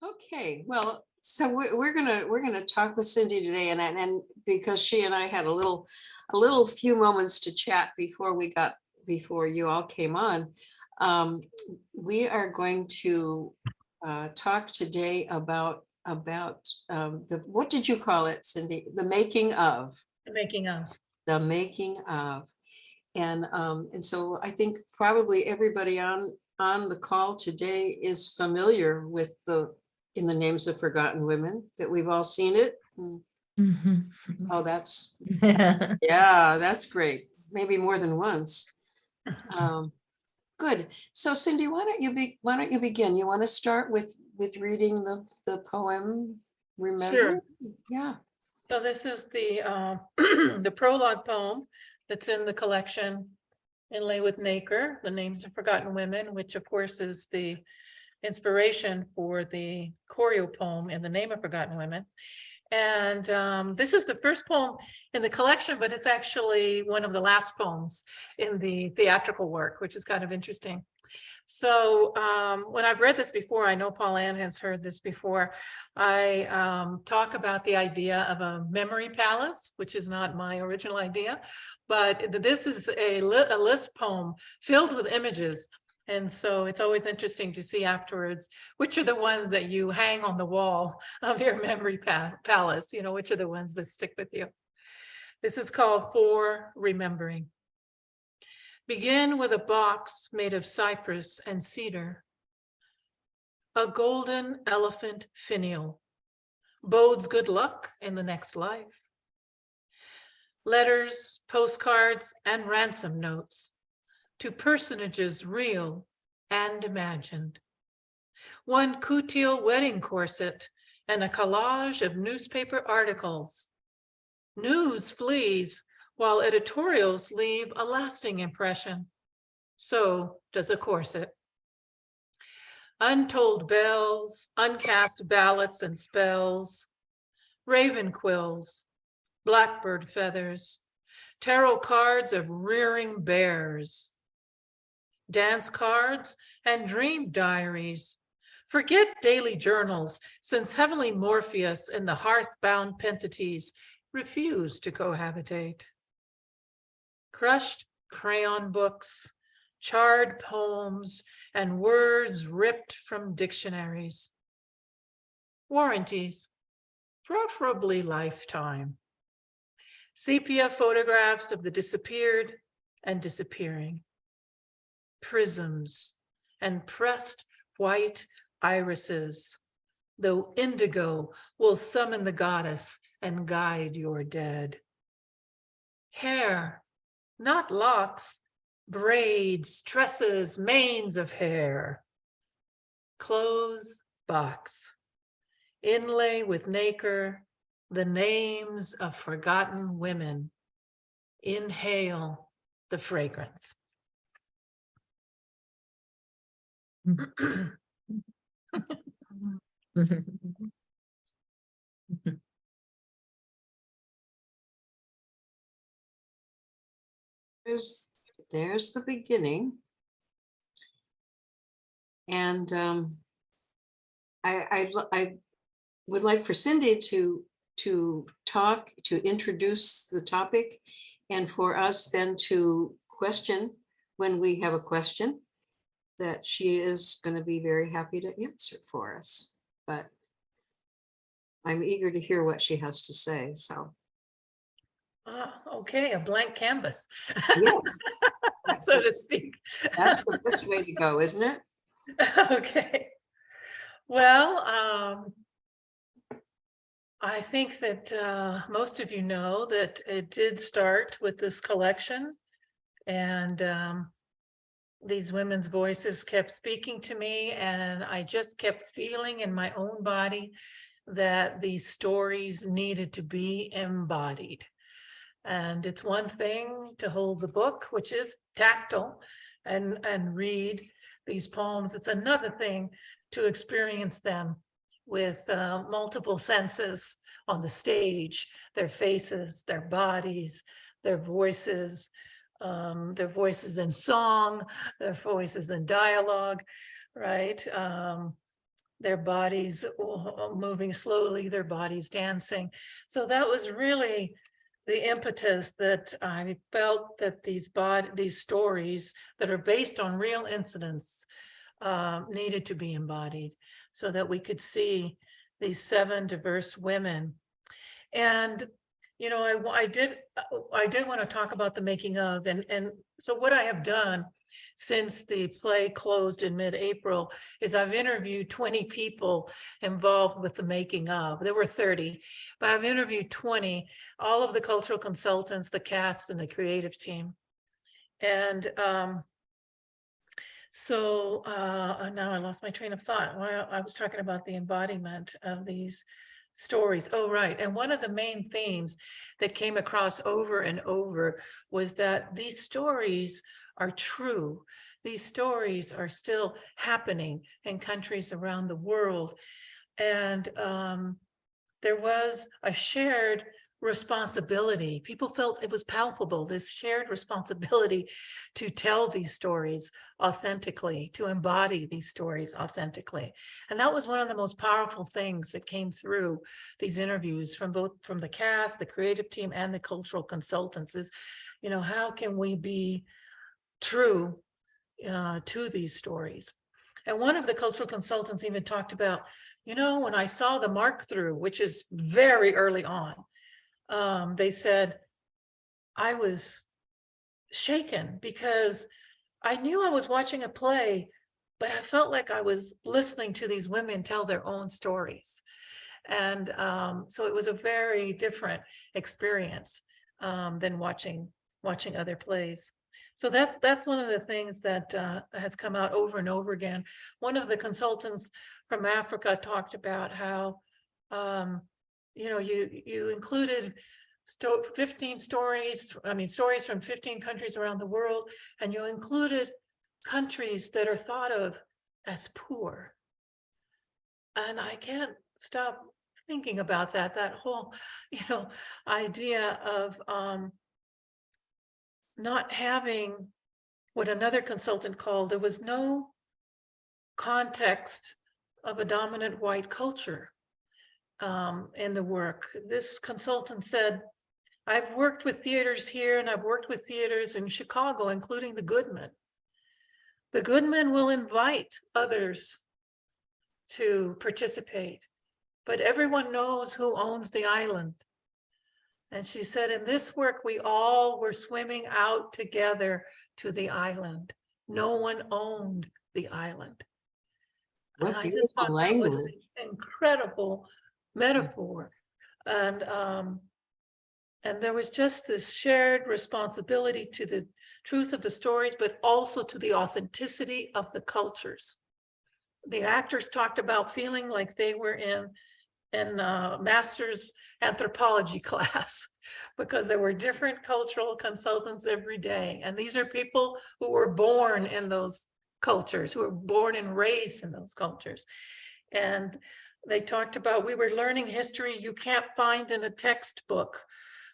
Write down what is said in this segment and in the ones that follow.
Okay, well, so we're gonna talk with Cindy today, and because she and I had a little few moments to chat before you all came on. Um, we are going to talk today about the, what did you call it, Cindy? The making of. The making of. The making of. And so I think probably everybody on the call today is familiar with In the Names of Forgotten Women, that we've all seen it. Oh, that's, yeah, that's great. Maybe more than once. Good. So Cindy, why don't you begin? You want to start with reading the poem, Remember? Sure. Yeah. So this is the the prologue poem that's in the collection Inlay with Nacre, The Names of Forgotten Women, which of course is the inspiration for the choreopoem In the Name of Forgotten Women. And this is the first poem in the collection, but it's actually one of the last poems in the theatrical work, which is kind of interesting. So when I've read this before, I know Paul Ann has heard this before, I talk about the idea of a memory palace, which is not my original idea, but this is a list poem filled with images. And so it's always interesting to see afterwards, which are the ones that you hang on the wall of your memory palace, you know, which are the ones that stick with you. This is called For Remembering. Begin with a box made of cypress and cedar. A golden elephant finial bodes good luck in the next life. Letters, postcards, and ransom notes to personages real and imagined. One coutil wedding corset and a collage of newspaper articles. News flees while editorials leave a lasting impression. So does a corset. Untold bells, uncast ballots and spells, raven quills, blackbird feathers, tarot cards of rearing bears, dance cards and dream diaries. Forget daily journals, since heavenly Morpheus and the hearth-bound Pentatees refuse to cohabitate. Crushed crayon books, charred poems, and words ripped from dictionaries. Warranties, preferably lifetime. Sepia photographs of the disappeared and disappearing. Prisms and pressed white irises, though indigo will summon the goddess and guide your dead. Hair, not locks, braids, tresses, manes of hair. Close box, inlay with nacre, the names of forgotten women. Inhale the fragrance. There's the beginning. And I would like for Cindy to introduce the topic, and for us then to question when we have a question that she is going to be very happy to answer for us. But I'm eager to hear what she has to say. So. Okay, a blank canvas. Yes. So to speak. That's the best way to go, isn't it? Okay. Well, I think that most of you know that it did start with this collection, and these women's voices kept speaking to me, and I just kept feeling in my own body that these stories needed to be embodied. And it's one thing to hold the book, which is tactile, and read these poems. It's another thing to experience them with multiple senses on the stage, their faces, their bodies, their voices in song, their voices in dialogue, right? their bodies moving slowly, their bodies dancing. So that was really the impetus that I felt that these stories that are based on real incidents needed to be embodied so that we could see these 7 diverse women. And you know, I did want to talk about the making of, and so what I have done since the play closed in mid-April is I've interviewed 20 people involved with the making of. There were 30, but I've interviewed 20, all of the cultural consultants, the cast, and the creative team. And so now I lost my train of thought. Well, I was talking about the embodiment of these stories. Oh, right. And one of the main themes that came across over and over was that these stories are true. These stories are still happening in countries around the world. And there was a shared responsibility. People felt it was palpable, this shared responsibility to tell these stories authentically, to embody these stories authentically. And that was one of the most powerful things that came through these interviews from the cast, the creative team, and the cultural consultants is, you know, how can we be true to these stories? And one of the cultural consultants even talked about, you know, when I saw the mark through, which is very early on, they said, I was shaken because I knew I was watching a play, but I felt like I was listening to these women tell their own stories. And so it was a very different experience than watching other plays. So that's one of the things that has come out over and over again. One of the consultants from Africa talked about how, you know, you included 15 stories, stories from 15 countries around the world, and you included countries that are thought of as poor. And I can't stop thinking about that whole, you know, idea of not having what another consultant called, there was no context of a dominant white culture in the work. This consultant said, I've worked with theaters here and I've worked with theaters in Chicago, including the Goodman. The Goodman will invite others to participate, but everyone knows who owns the island. And she said, in this work, we all were swimming out together to the island. No one owned the island. What And I just thought beautiful that was language. an incredible metaphor. And there was just this shared responsibility to the truth of the stories, but also to the authenticity of the cultures. The actors talked about feeling like they were in master's anthropology class because there were different cultural consultants every day. And these are people who were born in those cultures, who were born and raised in those cultures. And they talked about, we were learning history you can't find in a textbook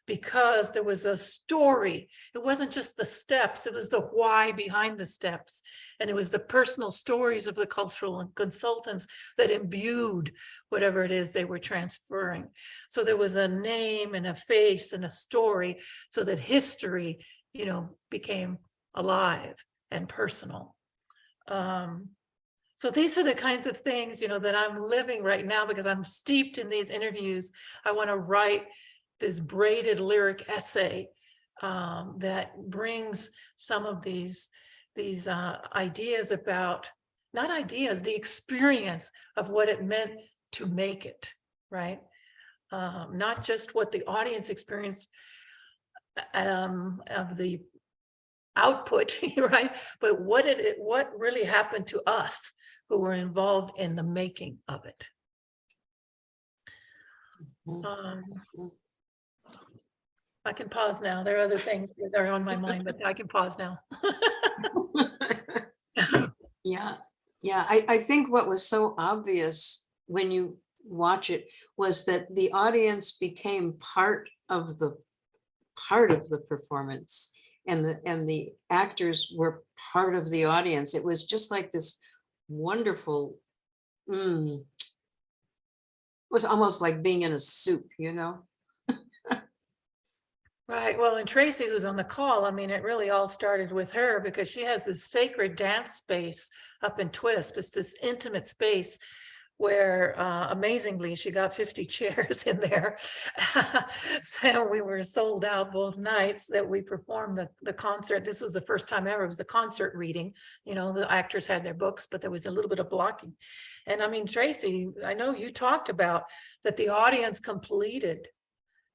because there was a story. It wasn't just the steps, it was the why behind the steps. And it was the personal stories of the cultural consultants that imbued whatever it is they were transferring. So there was a name and a face and a story so that history, you know, became alive and personal. So these are the kinds of things, you know, that I'm living right now because I'm steeped in these interviews. I want to write this braided lyric essay that brings some of these ideas about, not ideas, the experience of what it meant to make it, right? Not just what the audience experienced of the output, right? But what really happened to us who were involved in the making of it. I can pause now. There are other things that are on my mind, but I can pause now. Yeah, yeah. I think what was so obvious when you watch it was that the audience became part of the performance, and the actors were part of the audience. It was just like this wonderful Mm. It was almost like being in a soup, you know? Right. Well, and Tracy, who's on the call, I mean, it really all started with her because she has this sacred dance space up in Twisp. It's this intimate space where amazingly she got 50 chairs in there. So we were sold out both nights that we performed the concert. This was the first time ever. It was the concert reading. You know, the actors had their books, but there was a little bit of blocking. And I mean, Tracy, I know you talked about that the audience completed,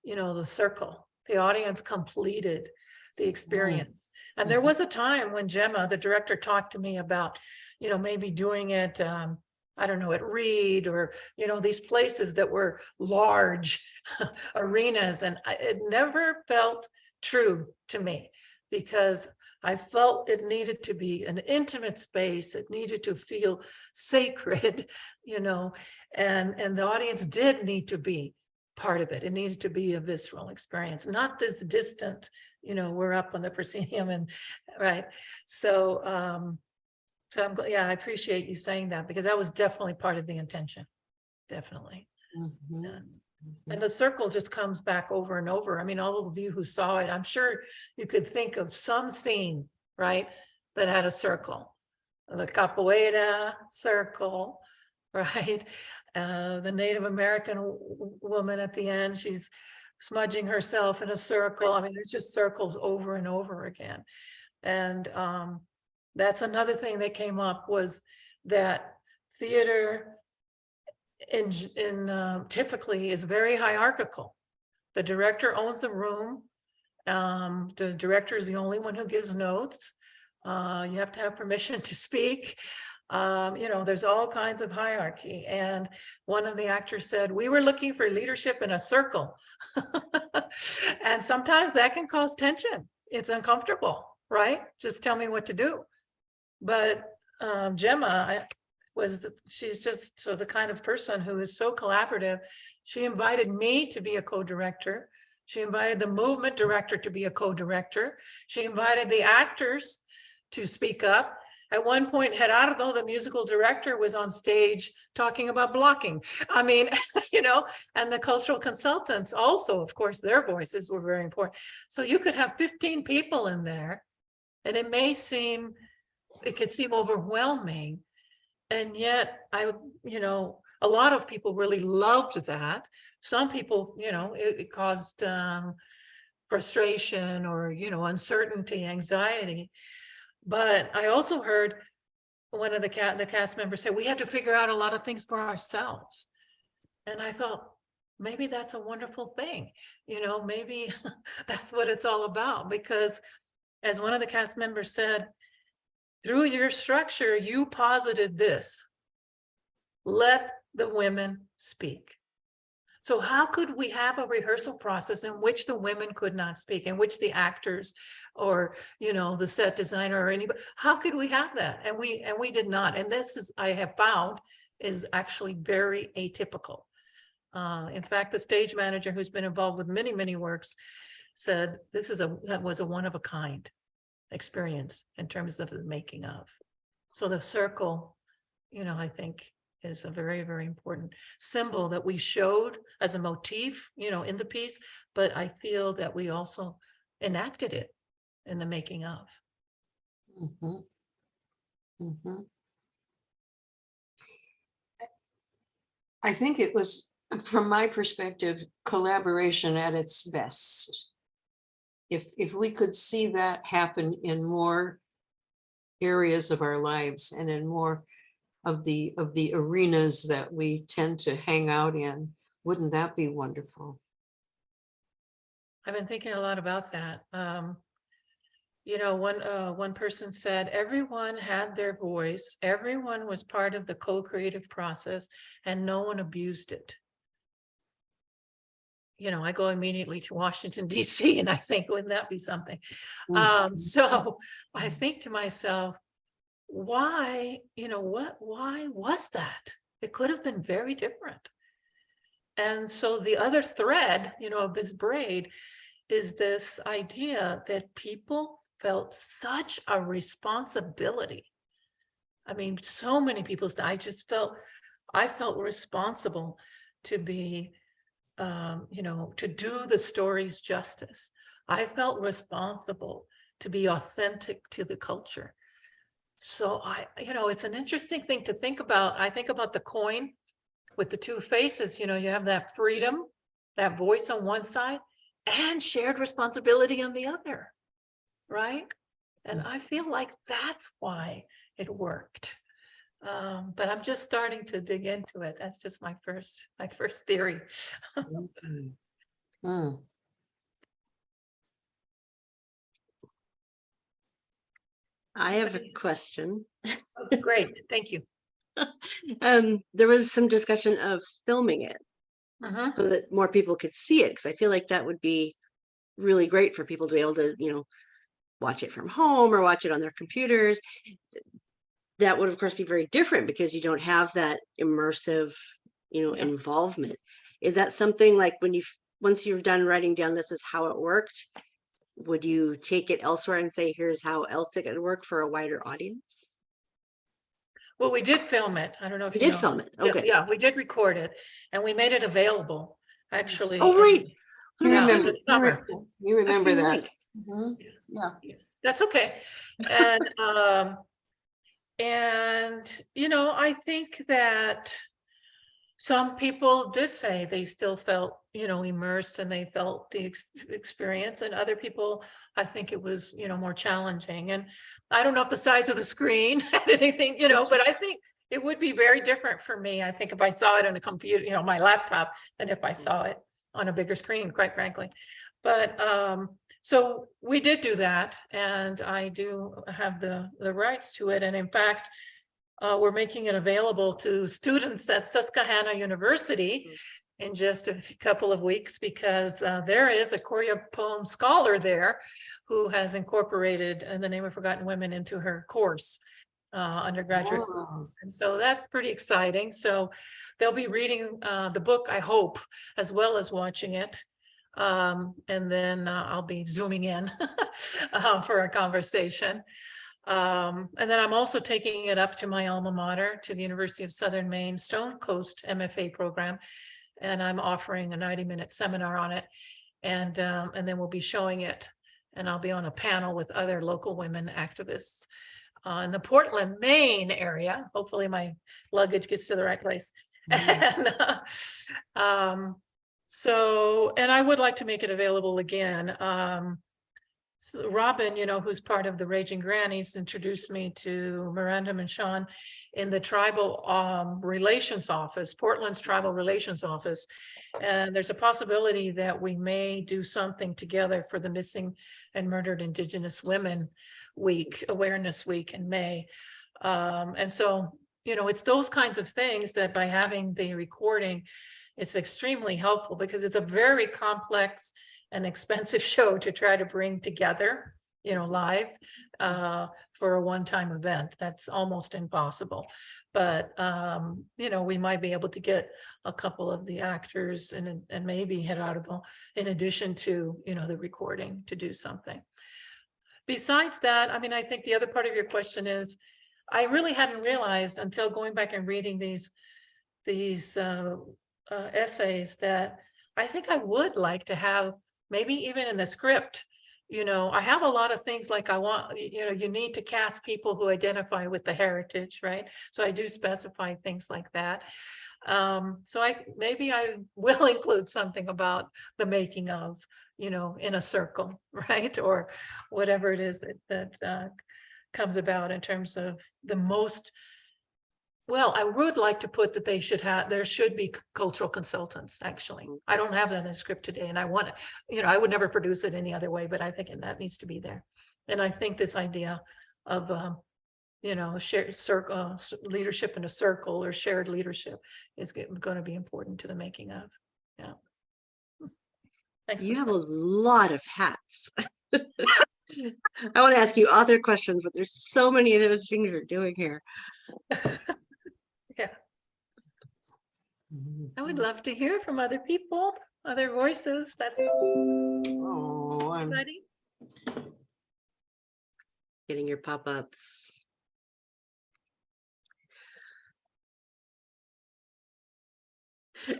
you know, the circle. The audience completed the experience. And there was a time when Gemma, the director, talked to me about, you know, maybe doing it, I don't know, at Reed or, you know, these places that were large arenas. And it never felt true to me because I felt it needed to be an intimate space. It needed to feel sacred, you know, and the audience did need to be part of it. It needed to be a visceral experience, not this distant, you know, we're up on the proscenium and right. So, so I'm glad, yeah, I appreciate you saying that because that was definitely part of the intention. Definitely. Mhm. Yeah. And the circle just comes back over and over. I mean, all of you who saw it, I'm sure you could think of some scene, right, that had a circle. The capoeira circle, right? The Native American woman at the end, she's smudging herself in a circle. I mean, there's just circles over and over again. And that's another thing that came up was that theater in typically is very hierarchical. The director owns the room. The director is the only one who gives notes. You have to have permission to speak. You know, there's all kinds of hierarchy. And one of the actors said, we were looking for leadership in a circle. And sometimes that can cause tension. It's uncomfortable, right? Just tell me what to do. But Gemma she's just the kind of person who is so collaborative. She invited me to be a co-director. She invited the movement director to be a co-director. She invited the actors to speak up. At one point, Gerardo, the musical director, was on stage talking about blocking. I mean, you know, and the cultural consultants also, of course, their voices were very important. So you could have 15 people in there, and it could seem overwhelming. And yet you know, a lot of people really loved that. Some people, you know, it caused frustration or, you know, uncertainty, anxiety. But I also heard one of the cast members say, we had to figure out a lot of things for ourselves. And I thought, maybe that's a wonderful thing. You know, maybe that's what it's all about. Because as one of the cast members said, through your structure, you posited this. Let the women speak. So how could we have a rehearsal process in which the women could not speak, in which the actors or, you know, the set designer or anybody, how could we have that? And we did not. And this is, I have found, is actually very atypical. In fact, the stage manager who's been involved with many, many works said that was a one of a kind experience in terms of the making of. So the circle, you know, I think is a very, very important symbol that we showed as a motif, you know, in the piece, but I feel that we also enacted it in the making of. Mhm. Mhm. I think it was, from my perspective, collaboration at its best. If we could see that happen in more areas of our lives and in more of the arenas that we tend to hang out in, wouldn't that be wonderful? I've been thinking a lot about that. You know, one person said everyone had their voice, everyone was part of the co-creative process, and no one abused it. You know, I go immediately to Washington, D.C., and I think, wouldn't that be something? So I think to myself, why, you know, why was that? It could have been very different. And so the other thread, you know, of this braid is this idea that people felt such a responsibility. I mean, so many people, I just felt I felt responsible to be, to do the stories justice. I felt responsible to be authentic to the culture. So it's an interesting thing to think about. I think about the coin with the two faces, you have that freedom, that voice on one side, and shared responsibility on the other, right? And I feel like that's why it worked. But I'm just starting to dig into it. That's just my first theory. Mm. I have a question. Oh, great, thank you. There was some discussion of filming it Mhm. so that more people could see it, because I feel like that would be really great for people to be able to, watch it from home or watch it on their computers. That would, of course, be very different because you don't have that immersive, Yeah. involvement. Is that something like once you're done writing down this is how it worked, would you take it elsewhere and say, here's how else it could work for a wider audience? Well, we did film it. I don't know if You you did know. film it. Yeah, Okay. yeah, we did record it, and we made it available, actually. Oh, right. You Yeah, remember, the summer. you remember I've seen the that. link. Mhm. Yeah. That's okay. And I think that some people did say they still felt, immersed and they felt the experience, and other people, I think it was, more challenging. And I don't know if the size of the screen had anything, but I think it would be very different for me. I think if I saw it on a computer, my laptop, than if I saw it on a bigger screen, quite frankly. But so we did do that, and I do have the rights to it. And in fact, we're making it available to students at Susquehanna University in just a couple of weeks, because there is a choreopoem scholar there who has incorporated The Name of Forgotten Women into her course, undergraduate. Oh. And so that's pretty exciting. So they'll be reading the book, I hope, as well as watching it. And then I'll be zooming in for a conversation. And then I'm also taking it up to my alma mater, to the University of Southern Maine Stone Coast MFA program. And I'm offering a 90-minute seminar on it. And then we'll be showing it. And I'll be on a panel with other local women activists in the Portland, Maine area. Hopefully my luggage gets to the right place. And and I would like to make it available again. So Robin, who's part of the Raging Grannies, introduced me to Miranda and Sean in the tribal relations office, Portland's tribal relations office. And there's a possibility that we may do something together for the Missing and Murdered Indigenous Women Week, Awareness Week in May. And so, it's those kinds of things that by having the recording, it's extremely helpful, because it's a very complex and expensive show to try to bring together, live for a one-time event. That's almost impossible. But, we might be able to get a couple of the actors and maybe Gerardo, in addition to, the recording, to do something. Besides that, I think the other part of your question is, I really hadn't realized until going back and reading these essays that I think I would like to have, maybe even in the script, I have a lot of things like I want, you need to cast people who identify with the heritage, right? So I do specify things like that. So maybe I will include something about the making of, in a circle, right? Or whatever it is that comes about in terms of the most. Well, I would like to put that there should be cultural consultants, actually. I don't have that in the script today, and I want to, I would never produce it any other way, but I think that needs to be there. And I think this idea of, shared circle, leadership in a circle, or shared leadership is going to be important to the making of. Yeah. Thanks. You have a lot of hats. I want to ask you other questions, but there's so many other things you're doing here. Yeah. I would love to hear from other people, other voices. That's exciting. Getting your pop-ups.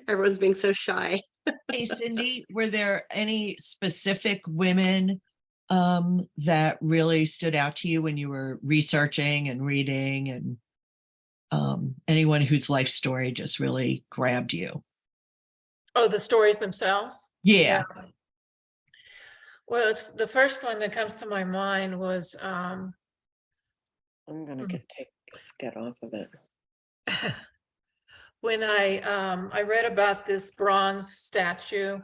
Everyone's being so shy. Hey Cindy, were there any specific women that really stood out to you when you were researching and reading, and anyone whose life story just really grabbed you? Oh, the stories themselves? Yeah. Well, the first one that comes to my mind was I'm gonna get off of it. when I read about this bronze statue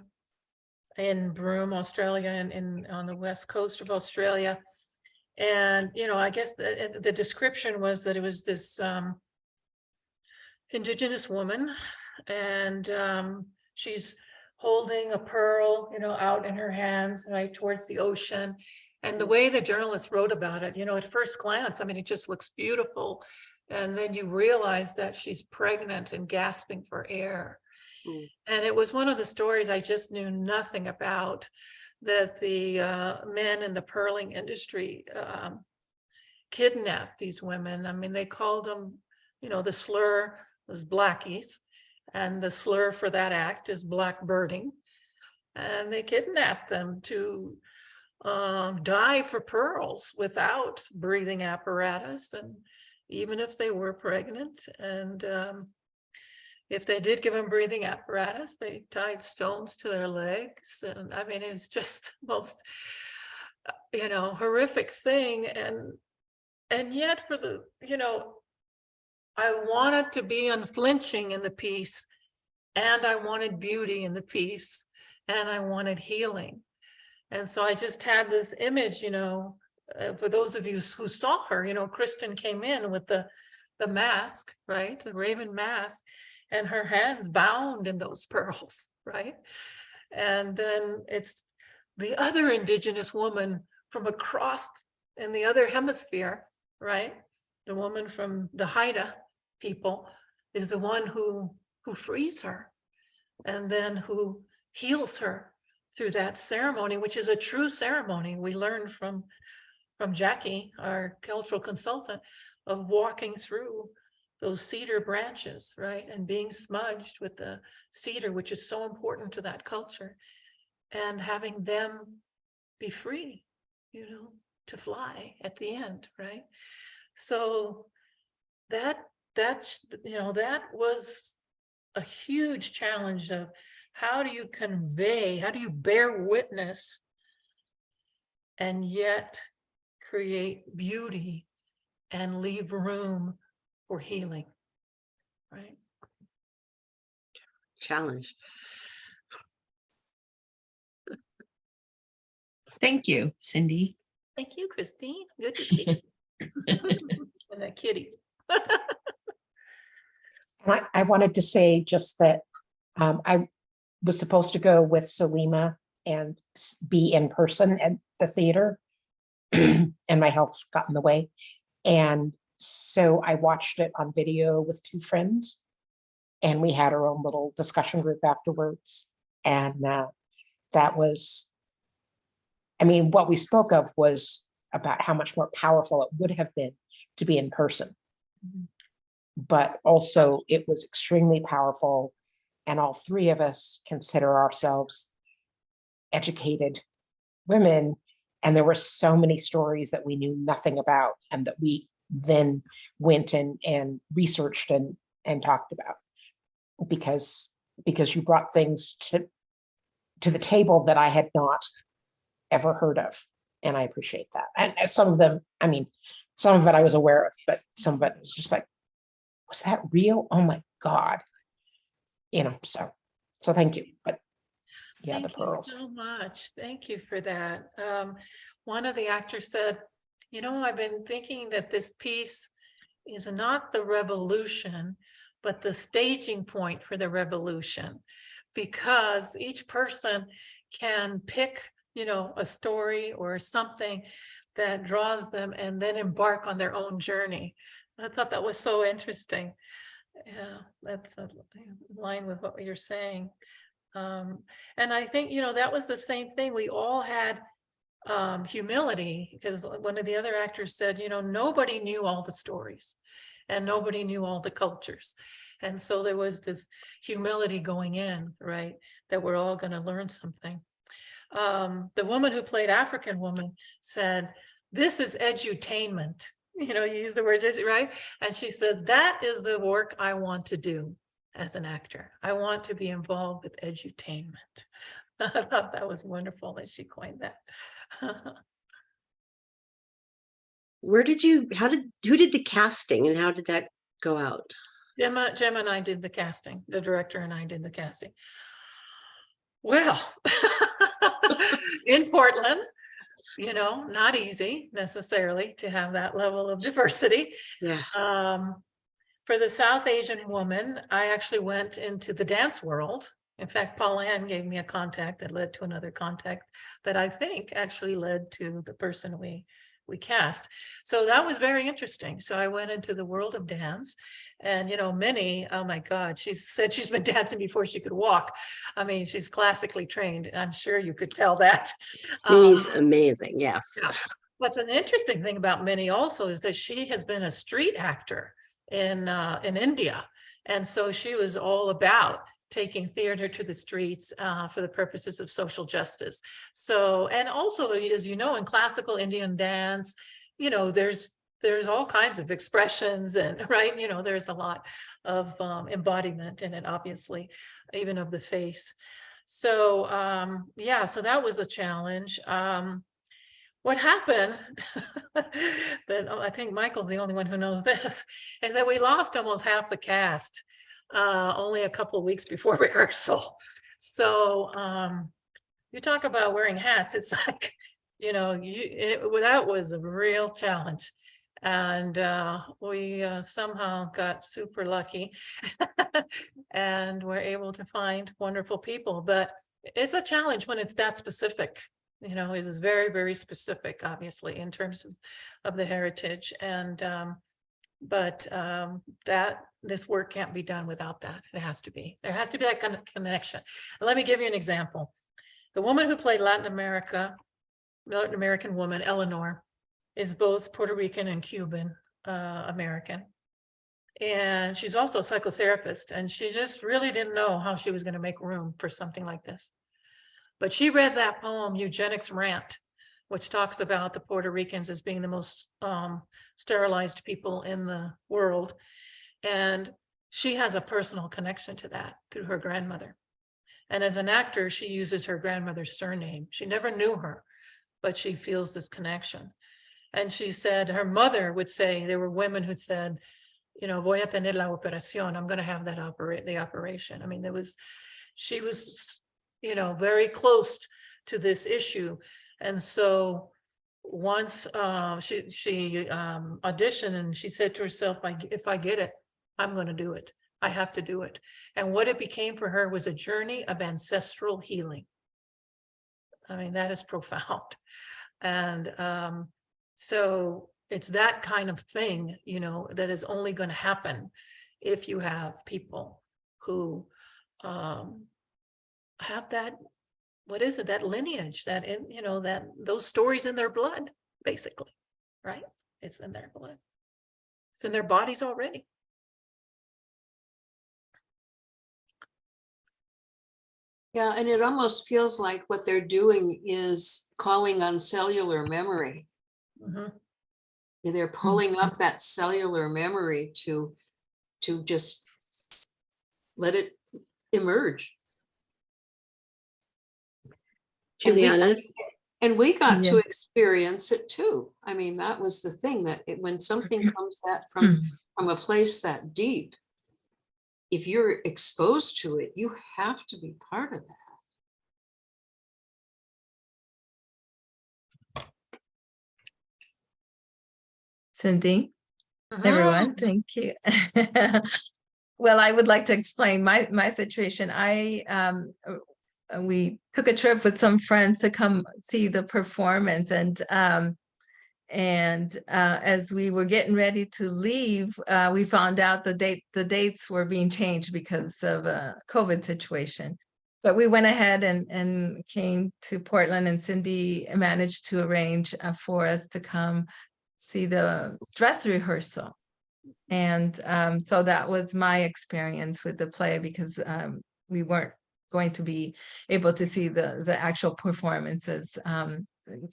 in Broome, Australia, and on the west coast of Australia. And, you know, I guess the description was that it was this Indigenous woman, and she's holding a pearl, you know, out in her hands, right towards the ocean. And the way the journalist wrote about it, you know, at first glance, I mean, it just looks beautiful. And then you realize that she's pregnant and gasping for air. Mm. And it was one of the stories I just knew nothing about, that the men in the pearling industry kidnapped these women. I mean, they called them, you know, the slur was blackies, and the slur for that act is blackbirding. And they kidnapped them to die for pearls without breathing apparatus, and even if they were pregnant. And if they did give them breathing apparatus, they tied stones to their legs. And I mean, it was just the most, you know, horrific thing. And yet for the, you know, I wanted to be unflinching in the piece, and I wanted beauty in the piece, and I wanted healing. And so I just had this image, you know, for those of you who saw her, you know, Kristen came in with the mask, right? The raven mask, and her hands bound in those pearls, right? And then it's the other Indigenous woman from across in the other hemisphere, right? The woman from the Haida people is the one who frees her, and then who heals her through that ceremony, which is a true ceremony. We learned from Jackie, our cultural consultant, of walking through those cedar branches, right? And being smudged with the cedar, which is so important to that culture, and having them be free, you know, to fly at the end, right? So that's, you know, that was a huge challenge of how do you convey, how do you bear witness and yet create beauty and leave room for healing, right? Challenge. Thank you, Cindy. Thank you, Christine. Good to see you. And that kitty. I wanted to say just that I was supposed to go with Salima and be in person at the theater, and my health got in the way. And so I watched it on video with two friends, and we had our own little discussion group afterwards. And that was, I mean, what we spoke of was about how much more powerful it would have been to be in person. Mhm. But also it was extremely powerful, and all three of us consider ourselves educated women, and there were so many stories that we knew nothing about, and that we then went and researched and talked about, because you brought things to the table that I had not ever heard of, and I appreciate that. And some of them, I mean, some of it I was aware of, but some of it was just like, was that real? Oh my God. You know, so thank you. But yeah, Thank the pearls. you so much. Thank you for that. One of the actors said, you know, I've been thinking that this piece is not the revolution, but the staging point for the revolution, because each person can pick, you know, a story or something that draws them and then embark on their own journey. I thought that was so interesting. Yeah, that's in line with what you're saying. And I think, you know, that was the same thing. We all had humility, because one of the other actors said, nobody knew all the stories and nobody knew all the cultures. And so there was this humility going in, right? That we're all going to learn something. The woman who played African woman said, this is edutainment. You use the word, right? And she says, that is the work I want to do as an actor. I want to be involved with edutainment. I thought that was wonderful that she coined that. Who did the casting and how did that go out? Gemma and I did the casting. The director and I did the casting. Well, in Portland, not easy necessarily to have that level of diversity. Yeah. For the South Asian woman, I actually went into the dance world. In fact, Paula Ann gave me a contact that led to another contact that I think actually led to the person we cast. So that was very interesting. So I went into the world of dance, and Minnie, oh my God, she said she's been dancing before she could walk. I mean, she's classically trained. I'm sure you could tell that. She's amazing. Yes. Yeah. What's an interesting thing about Minnie also is that she has been a street actor in India. And so she was all about taking theater to the streets for the purposes of social justice. So, and also, as you know, in classical Indian dance, there's all kinds of expressions and, right, there's a lot of embodiment in it, obviously, even of the face. So, yeah, so that was a challenge. What happened, that I think Michael's the only one who knows this, is that we lost almost half the cast only a couple of weeks before rehearsal. So you talk about wearing hats, it's like, that was a real challenge. And we somehow got super lucky and were able to find wonderful people. But it's a challenge when it's that specific. It is very, very specific, obviously, in terms of the heritage. And that this work can't be done without that. There has to be that kind of connection. Let me give you an example. The woman who played Latin American woman, Eleanor, is both Puerto Rican and Cuban American. And she's also a psychotherapist, and she just really didn't know how she was going to make room for something like this. But she read that poem, Eugenics Rant, which talks about the Puerto Ricans as being the most sterilized people in the world. And she has a personal connection to that through her grandmother. And as an actor, she uses her grandmother's surname. She never knew her, but she feels this connection. And she said her mother would say, there were women who said, voy a tener la operación, I'm going to have the operation. I mean, she was very close to this issue. And so once she auditioned, and she said to herself, if I get it, I'm going to do it. I have to do it. And what it became for her was a journey of ancestral healing. I mean, that is profound. And so it's that kind of thing, that is only going to happen if you have people who have that, what is it, that lineage, that those stories in their blood, basically, right? It's in their blood. It's in their bodies already. Yeah, and it almost feels like what they're doing is calling on cellular memory. Mm-hmm. They're pulling up that cellular memory to just let it emerge. Juliana. And we got to Yeah. experience it too. I mean, that was the thing, that when something comes from a place that deep, if you're exposed to it, you have to be part of that. Cindy, Mhm. everyone, thank you. Well, I would like to explain my situation. We took a trip with some friends to come see the performance, and as we were getting ready to leave, we found out the dates were being changed because of a COVID situation. but we went ahead and came to Portland, and Cindy managed to arrange for us to come see the dress rehearsal. And so that was my experience with the play, because we weren't going to be able to see the actual performances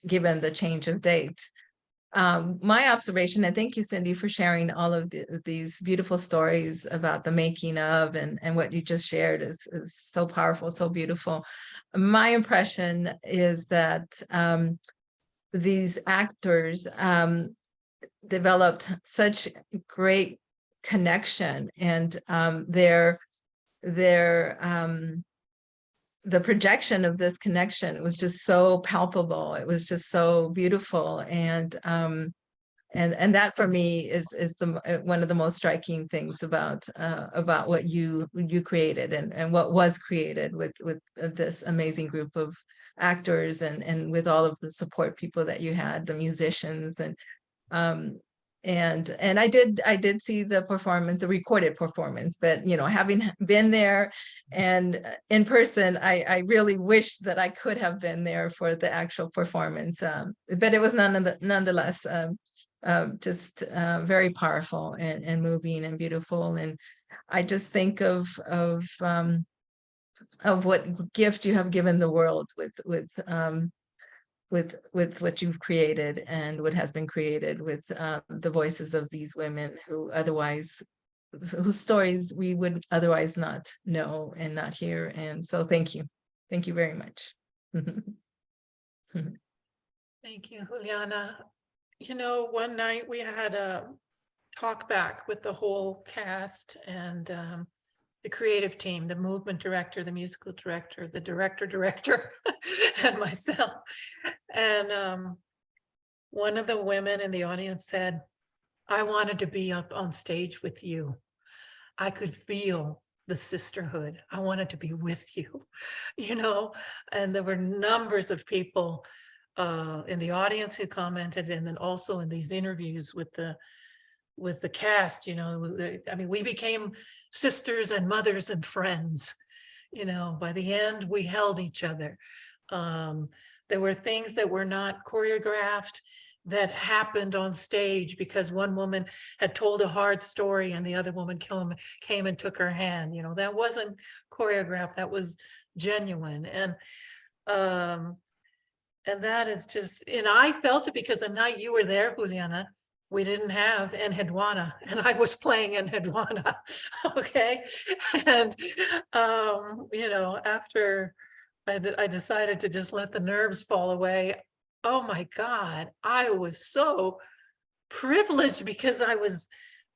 given the change of date. My observation, and thank you, Cindy, for sharing all of these beautiful stories about the making of, and what you just shared is so powerful, so beautiful. My impression is that these actors developed such great connection, and the projection of this connection was just so palpable. It was just so beautiful, and that for me is the one of the most striking things about what you created, and what was created with this amazing group of actors, and with all of the support people that you had, the musicians, and I did see the performance, the recorded performance, but having been there and in person, I really wish that I could have been there for the actual performance. But it was nonetheless just very powerful and moving and beautiful. And I just think of what gift you have given the world with what you've created, and what has been created with the voices of these women whose stories we would otherwise not know and not hear. And so thank you very much. Thank you, Juliana. One night we had a talk back with the whole cast and the creative team, the movement director, the musical director, the director, and myself. And one of the women in the audience said, I wanted to be up on stage with you. I could feel the sisterhood. I wanted to be with you, and there were numbers of people in the audience who commented, and then also in these interviews with the cast. We became sisters and mothers and friends. By the end, we held each other. There were things that were not choreographed that happened on stage because one woman had told a hard story and the other woman came and took her hand. That wasn't choreographed, that was genuine. And that is just, and I felt it because the night you were there, Juliana, we didn't have Enheduana, and I was playing Enheduana. Okay. And after I decided to just let the nerves fall away, oh my God, I was so privileged because I was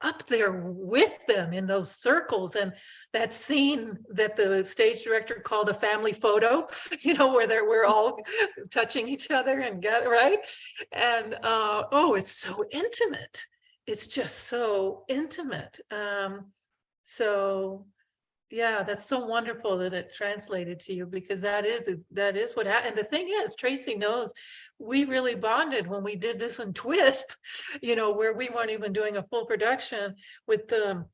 up there with them in those circles. And that scene that the stage director called a family photo, where we're all touching each other and right. And it's so intimate. It's just so intimate. So yeah, that's so wonderful that it translated to you, because that is what happened. And the thing is, Tracy knows we really bonded when we did this in TWISP, where we weren't even doing a full production with the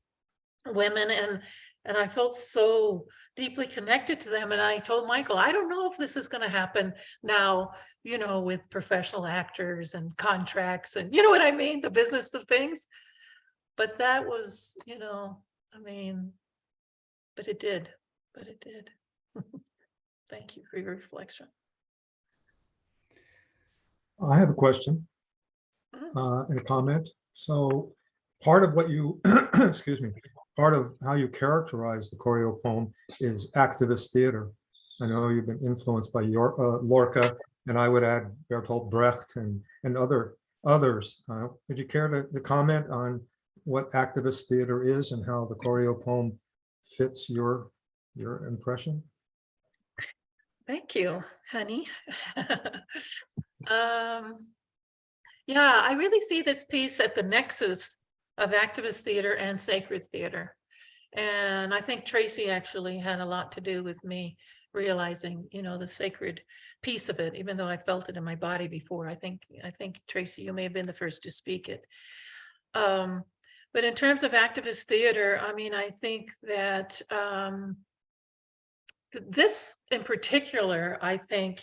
women, and I felt so deeply connected to them. And I told Michael, I don't know if this is going to happen now, with professional actors and contracts and what I mean, the business of things. But that was, but it did. Thank you for your reflection. I have a question and a comment. So part of what you, excuse me, part of how you characterize the choreopoem is activist theater. I know you've been influenced by Lorca, and I would add Bertolt Brecht and others. Would you care to comment on what activist theater is and how the choreopoem fits your impression? Thank you, honey. Yeah, I really see this piece at the nexus of activist theater and sacred theater. And I think Tracy actually had a lot to do with me realizing, the sacred piece of it, even though I felt it in my body before. I think Tracy, you may have been the first to speak it. But in terms of activist theater, I think that this in particular, I think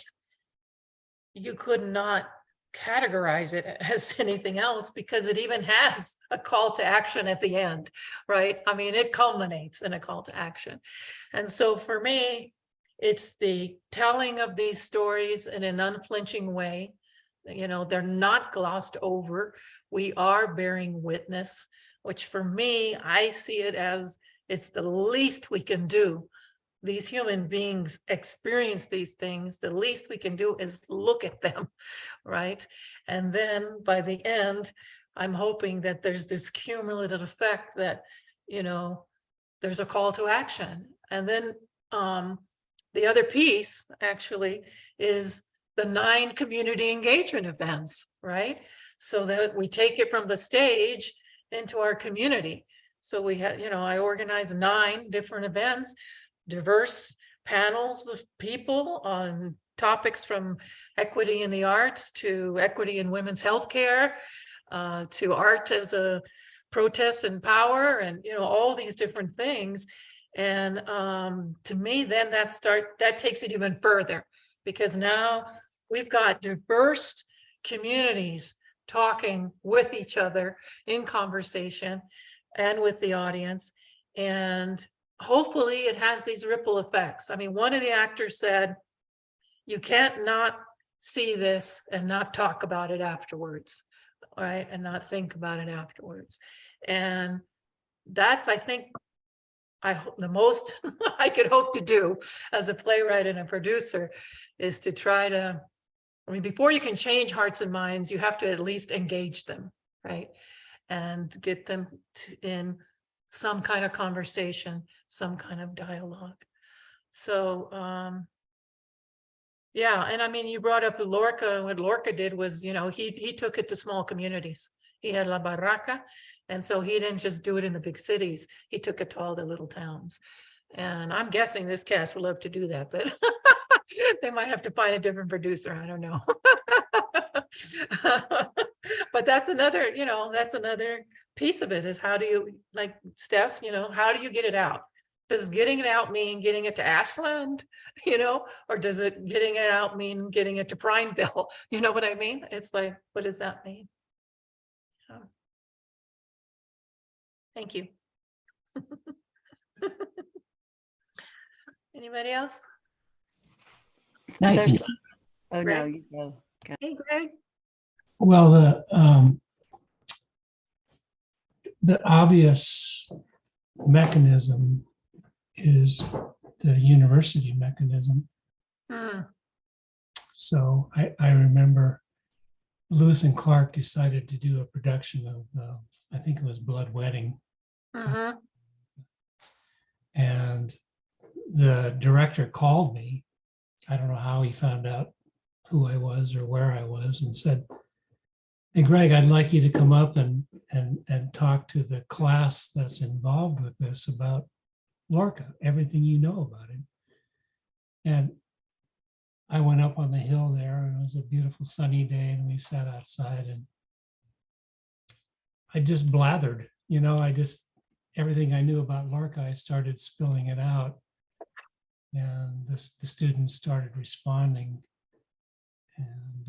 you could not categorize it as anything else because it even has a call to action at the end, right? I mean, it culminates in a call to action. And so for me, it's the telling of these stories in an unflinching way. You know, they're not glossed over. We are bearing witness, which for me, I see it as it's the least we can do. These human beings experience these things. The least we can do is look at them, right? And then by the end, I'm hoping that there's this cumulative effect that, you know, there's a call to action. And then the other piece actually is the 9 community engagement events, right? So that we take it from the stage into our community. So we had, you know, I organized 9 different events, diverse panels of people on topics from equity in the arts to equity in women's healthcare, to art as a protest and power, and, you know, all these different things. And to me, then that takes it even further, because now we've got diverse communities talking with each other in conversation and with the audience. And hopefully it has these ripple effects. I mean, one of the actors said, you can't not see this and not talk about it afterwards, right? And not think about it afterwards. And that's, I think, I hope the most I could hope to do as a playwright and a producer is to try to, I mean, before you can change hearts and minds, you have to at least engage them, right? And get them in some kind of conversation, some kind of dialogue. So, yeah, and I mean, you brought up Lorca. What Lorca did was, you know, he took it to small communities. He had La Barraca, and so he didn't just do it in the big cities. He took it to all the little towns. And I'm guessing this cast would love to do that, but they might have to find a different producer. I don't know. But that's another, you know, that's another piece of it is how do you, like Steph, you know, how do you get it out? Does getting it out mean getting it to Ashland, you know, or does it getting it out mean getting it to Prineville? You know what I mean? It's like, what does that mean? Thank you. Anybody else? There's, oh, no, Greg? you go. Hey, Greg. Well, the obvious mechanism is the university mechanism. Mm, So I remember Lewis and Clark decided to do a production of, I think it was Blood Wedding. mhm, And the director called me. I don't know how he found out who I was or where I was, and said, "Hey, Greg, I'd like you to come up and talk to the class that's involved with this about Lorca, everything you know about him." And I went up on the hill there, and it was a beautiful sunny day, and we sat outside, and I just blathered, you know, everything I knew about Lorca, I started spilling it out. And the students started responding. And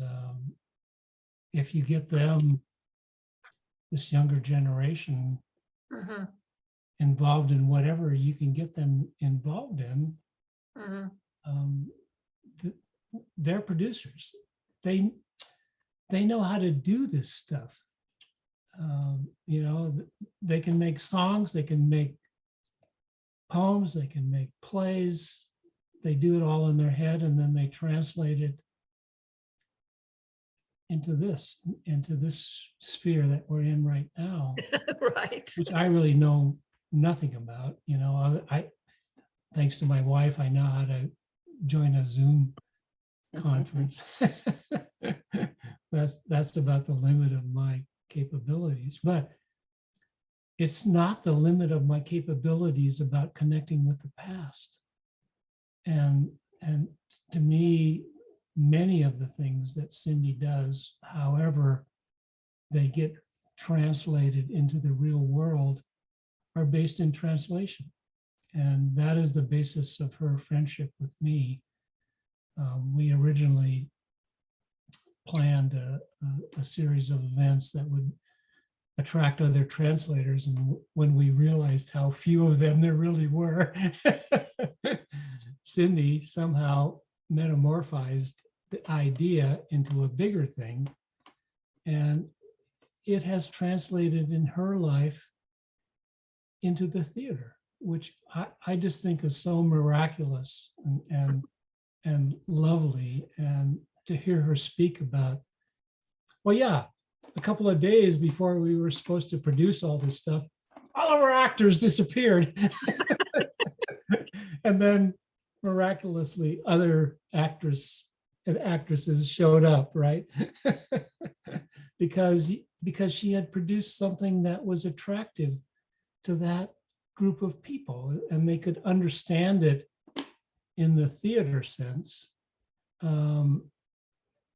if you get them, this younger generation, mhm, involved in whatever you can get them involved in, mhm. they're producers. They know how to do this stuff. You know, they can make songs, they can make poems, they can make plays. They do it all in their head, and then they translate it into this sphere that we're in right now, Right. which I really know nothing about. You know, I thanks to my wife, I know how to join a Zoom conference. That's about the limit of my capabilities, but it's not the limit of my capabilities about connecting with the past. And to me, many of the things that Cindy does, however they get translated into the real world, are based in translation. And that is the basis of her friendship with me. We originally planned a series of events that would attract other translators. And when we realized how few of them there really were, Cindy somehow metamorphosed the idea into a bigger thing. And it has translated in her life into the theater, which I just think is so miraculous and lovely. And to hear her speak about, well, yeah, a couple of days before we were supposed to produce all this stuff, all of our actors disappeared. And then miraculously, other actors and actresses showed up, right? because she had produced something that was attractive to that group of people, and they could understand it in the theater sense,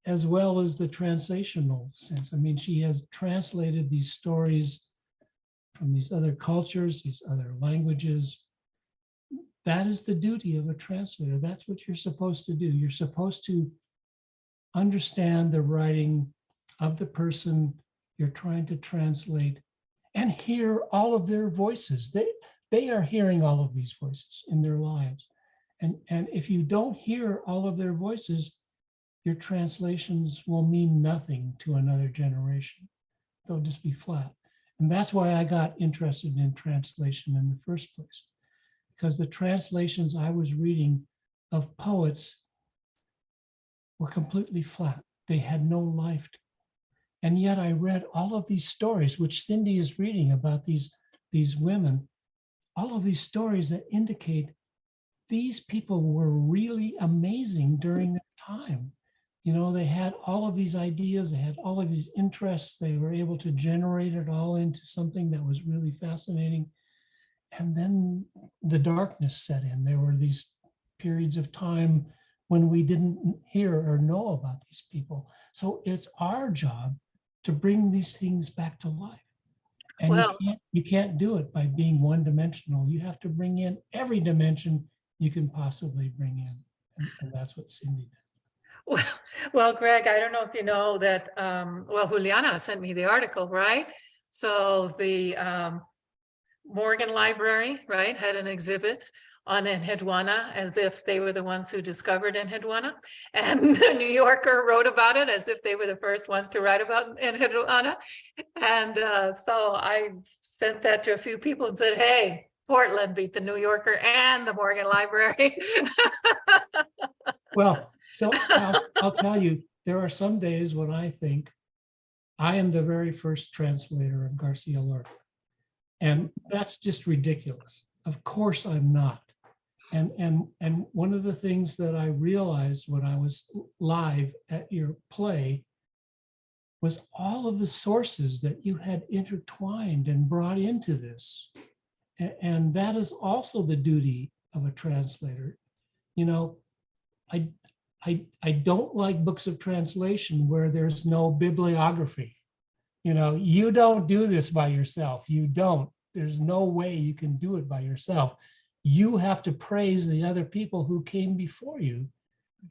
as well as the translational sense. I mean, she has translated these stories from these other cultures, these other languages. That is the duty of a translator. That's what you're supposed to do. You're supposed to understand the writing of the person you're trying to translate and hear all of their voices. They are hearing all of these voices in their lives. And if you don't hear all of their voices, your translations will mean nothing to another generation. They'll just be flat. And that's why I got interested in translation in the first place, because the translations I was reading of poets were completely flat. They had no life to them. And yet I read all of these stories, which Cindy is reading about these women, all of these stories that indicate these people were really amazing during their time. You know, they had all of these ideas, they had all of these interests, they were able to generate it all into something that was really fascinating. And then the darkness set in. There were these periods of time when we didn't hear or know about these people. So it's our job to bring these things back to life. And Well, you can't do it by being one-dimensional. You have to bring in every dimension you can possibly bring in. And that's what Cindy did. well, Greg, I don't know if you know that, well, Juliana sent me the article, right? So the Morgan Library, right, had an exhibit on Enheduanna as if they were the ones who discovered Enheduanna. And the New Yorker wrote about it as if they were the first ones to write about Enheduanna. And so I sent that to a few people and said, hey, Portland beat the New Yorker and the Morgan Library. Well, so I'll tell you, there are some days when I think I am the very first translator of Garcia Lorca. And that's just ridiculous. Of course I'm not. And one of the things that I realized when I was live at your play was all of the sources that you had intertwined and brought into this. And that is also the duty of a translator. You know, I don't like books of translation where there's no bibliography. You know, you don't do this by yourself. You don't. There's no way you can do it by yourself. You have to praise the other people who came before you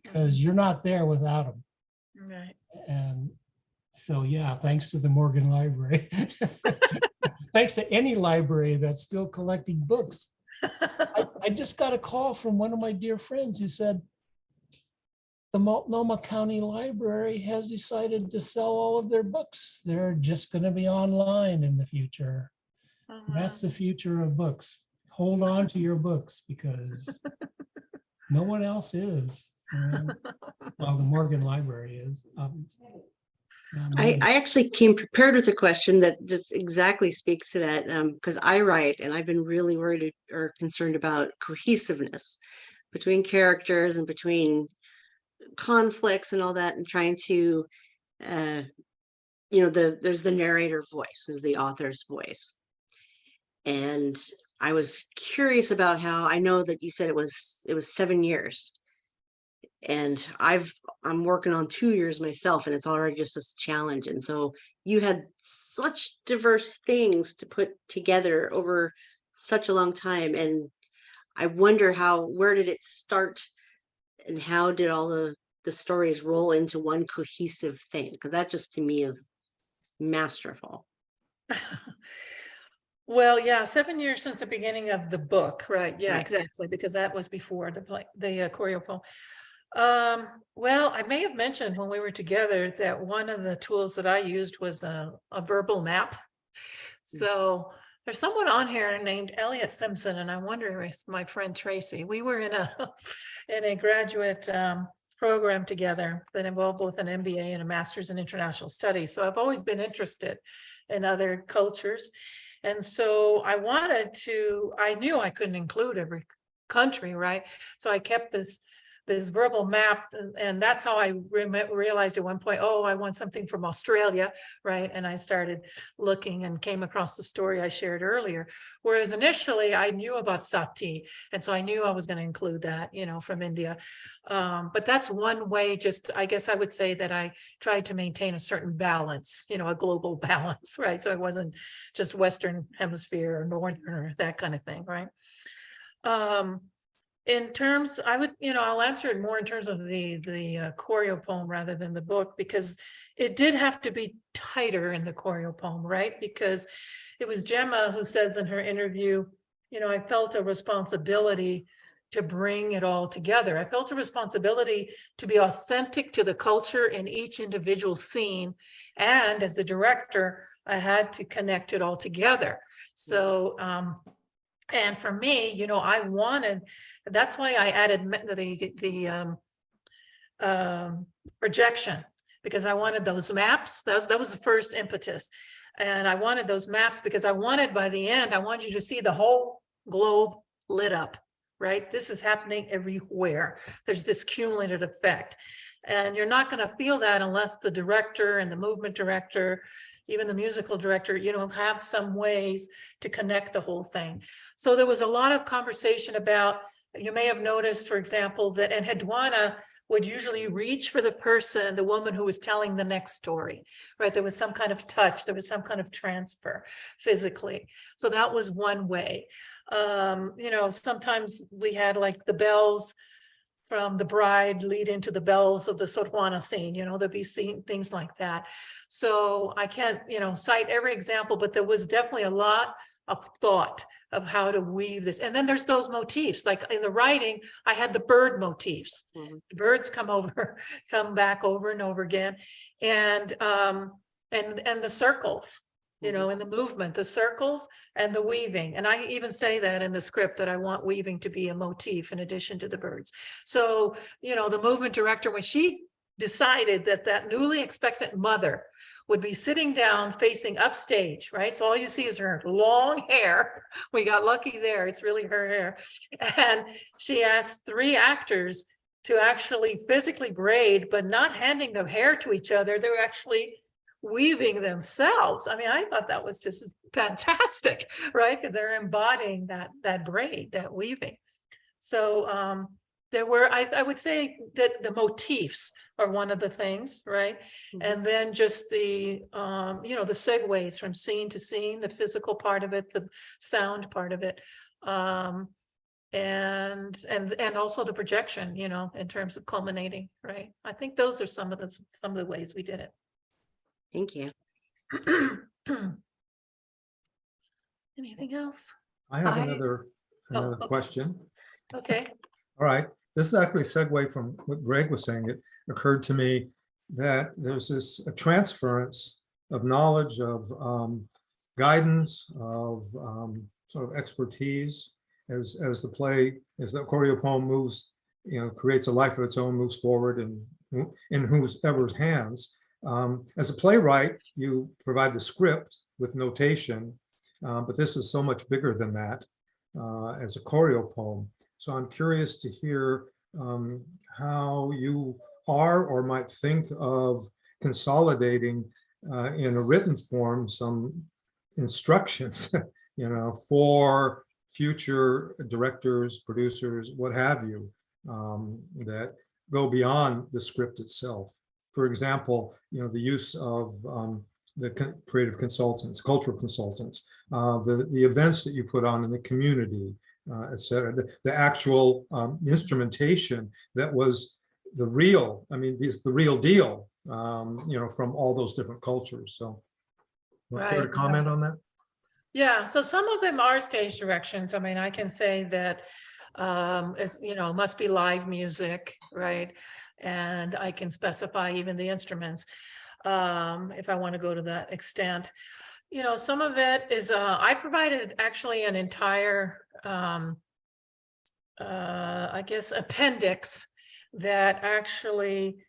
because you're not there without them. Right. And so, yeah, thanks to the Morgan Library. Thanks to any library that's still collecting books. I just got a call from one of my dear friends who said, the Multnomah County Library has decided to sell all of their books. They're just going to be online in the future. Oh, That's wow. the future of books. Hold on to your books because no one else is. Well, the Morgan Library is, obviously. I actually came prepared with a question that just exactly speaks to that, because I write and I've been really worried or concerned about cohesiveness between characters and between conflicts and all that, and trying to, there's the narrator voice, is the author's voice. And I was curious about how, I know that you said it was 7 years. And I'm working on 2 years myself, and it's already just a challenge. And so you had such diverse things to put together over such a long time. And I wonder where did it start and how did all the stories roll into one cohesive thing? Because that just to me is masterful. Well, yeah, 7 years since the beginning of the book, right? Yeah, Right. exactly, because that was before the play, the choreo poem. Well, I may have mentioned when we were together that one of the tools that I used was a verbal map. So there's someone on here named Elliot Simpson, and I wonder if it's my friend Tracy. We were in a in a graduate program together that involved both an MBA and a master's in international studies. So I've always been interested in other cultures. And so I knew I couldn't include every country, right? So I kept this verbal map, and that's how I realized at one point, oh, I want something from Australia, right? And I started looking and came across the story I shared earlier. Whereas initially I knew about Sati, and so I knew I was going to include that, from India. But that's one way, just, I guess I would say that I tried to maintain a certain balance, a global balance, right? So it wasn't just Western hemisphere or Northern or that kind of thing, right? In terms, I'll answer it more in terms of the choreo poem rather than the book, because it did have to be tighter in the choreo poem, right? Because it was Gemma who says in her interview, I felt a responsibility to bring it all together. I felt a responsibility to be authentic to the culture in each individual scene. And as the director, I had to connect it all together. So, and for me, I wanted, that's why I added the projection, because I wanted those maps. That was the first impetus. And I wanted those maps because I wanted, by the end, I wanted you to see the whole globe lit up, right? This is happening everywhere. There's this cumulative effect. And you're not going to feel that unless the director and the movement director, even the musical director, have some ways to connect the whole thing. So there was a lot of conversation about, you may have noticed, for example, that, and Hedwana would usually reach for the woman who was telling the next story, right? There was some kind of touch, there was some kind of transfer physically. So that was one way. Sometimes we had like the bells from the bride lead into the bells of the Sotwana scene, there'd be things like that. So I can't, cite every example, but there was definitely a lot of thought of how to weave this. And then there's those motifs, like in the writing, I had the bird motifs. The birds come back over and over again. And the circles, in the movement, the circles and the weaving. And I even say that in the script that I want weaving to be a motif in addition to the birds. So, the movement director, when she decided that newly expectant mother would be sitting down facing upstage, right? So all you see is her long hair. We got lucky there. It's really her hair. And she asked 3 actors to actually physically braid, but not handing the hair to each other. They were actually weaving themselves. I mean, I thought that was just fantastic, right? Because they're embodying that braid, that weaving. So there were, I would say that the motifs are one of the things, right? And then just the the segues from scene to scene, the physical part of it, the sound part of it, and also the projection, in terms of culminating, right? I think those are some of the ways we did it. Thank you. Anything else? I have I- another okay. question. Okay. All right, this is actually a segue from what Greg was saying. It occurred to me that there's a transference of knowledge, of guidance, of sort of expertise as the choreo poem moves, creates a life of its own, moves forward in whoever's hands. As a playwright, you provide the script with notation, but this is so much bigger than that as a choreo poem. So I'm curious to hear how you are or might think of consolidating in a written form some instructions, for future directors, producers, what have you, that go beyond the script itself. For example, the use of the creative consultants, cultural consultants, the events that you put on in the community, et cetera. The actual instrumentation that was the real, I mean, the real deal, from all those different cultures. So, care to Right. comment on that? Yeah, so some of them are stage directions. I mean, I can say that it's, must be live music, right? And I can specify even the instruments if I want to go to that extent. Some of it is, I provided actually an entire, I guess, appendix that actually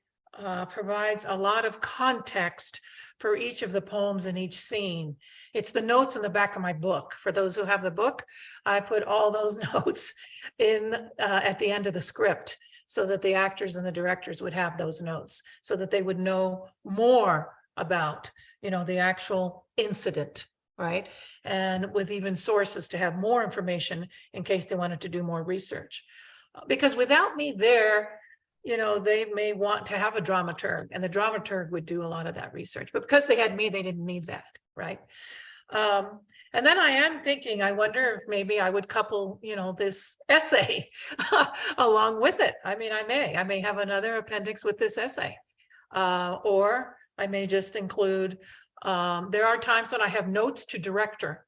provides a lot of context for each of the poems in each scene. It's the notes in the back of my book. For those who have the book, I put all those notes in at the end of the script so that the actors and the directors would have those notes so that they would know more about, the actual incident, right? And with even sources to have more information in case they wanted to do more research. Because without me there, they may want to have a dramaturg, and the dramaturg would do a lot of that research. But because they had me, they didn't need that, right? And then I am thinking, I wonder if maybe I would couple, this essay along with it. I mean, I may have another appendix with this essay, or I may just include. There are times when I have notes to director,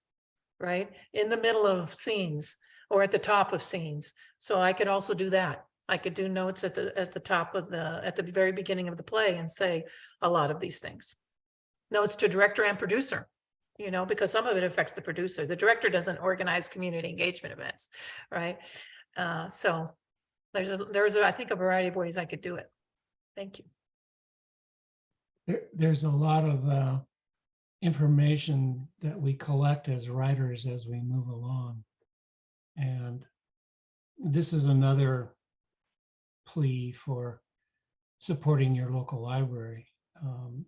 right, in the middle of scenes or at the top of scenes. So I could also do that. I could do notes at the top of at the very beginning of the play and say a lot of these things. Notes to director and producer, because some of it affects the producer. The director doesn't organize community engagement events, right? So there's I think a variety of ways I could do it. Thank you. There's a lot of information that we collect as writers as we move along. And this is another plea for supporting your local library,